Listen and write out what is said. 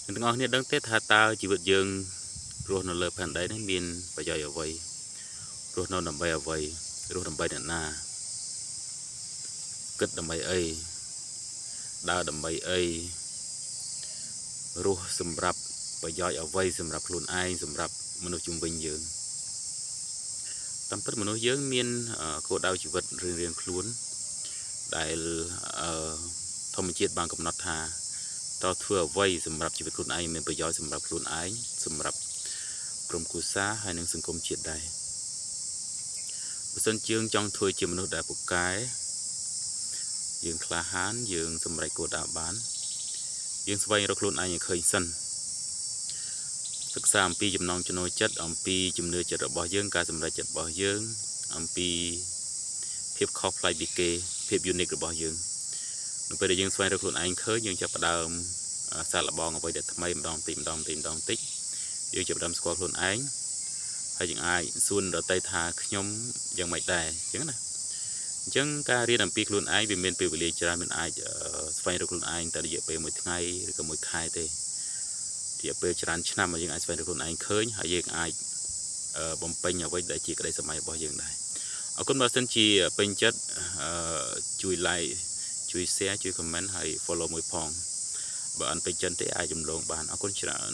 ទាំងអស់គ្នាដឹងទេថាតើជីវិតយើងរស់នៅលើផែនដីនេះមានប្រយោជន៍អ្វីរស់នៅដើម្បីអ្វីរស់ដើម្បីអ្នកណាគិតដើម្បីអីដើរដើម្បីអីរស់សម្រាប់ប្រយោជន៍អ្វីសម្រាប់ខ្លួនឯងសម្រាប់មនុស្សជុំវិញយើងតាមពិតមនុស្សយើងមានគោលដៅជីវិតរៀងៗខ្លួនដែលធម្មជាតិបានកំណត់ថាតើធ្វើអ្វីសម្រាប់ជីវិតខ្លួនឯងមានប្រយោជន៍សម្រាប់ខ្លួនឯងសម្រាប់ក្រុមគ្រួសារហើយនិងសង្គមជាតិដែរបើសិនយើងចង់ធ្វើជាមនុស្សដែលពូកែយើងក្លាហានយើងសម្រេចគោលដៅបានយើងស្វែងរកខ្លួនឯងឲ្យឃើញសិនសិក្សាអំពីចំណងចំណូលចិត្តអំពីជំនឿចិត្តរបស់យើងការសម្រេចចិត្តរបស់យើងអំពីភាពខុសប្លែកពីគេភាព unique របស់យើងនៅពេលដែលយើងស្វែងរកខ្លួនឯងឃើញយើងចាប់ផ្ដើមសាកល្បងអ្វីដែលថ្មីម្ដងតិចយើងចាប់ផ្ដើមស្គាល់ខ្លួនឯងហើយយើងអាចសួរដទៃថាខ្ញុំយ៉ាងម៉េចដែរអញ្ចឹងណាអញ្ចឹងការរៀនអំពីខ្លួនឯងវាមានពេលវេលាច្រើនមិនអាចស្វែងរកខ្លួនឯងតែរយៈពេល1ថ្ងៃឬក៏1ខែទេរយៈពេលច្រើនឆ្នាំយើងអាចស្វែងរកខ្លួនឯងឃើញហើយយើងអាចបំពេញអ្វីដែលជាក្តីសម័យរបស់យើងដែរអរគុណបើសិនជាពេញចិត្តជួយ like ជួយ share ជួយ comment ហើយ follow មួយផងបើអត់ពេញចិត្តទេអាចរំលងបានអរគុណច្រើន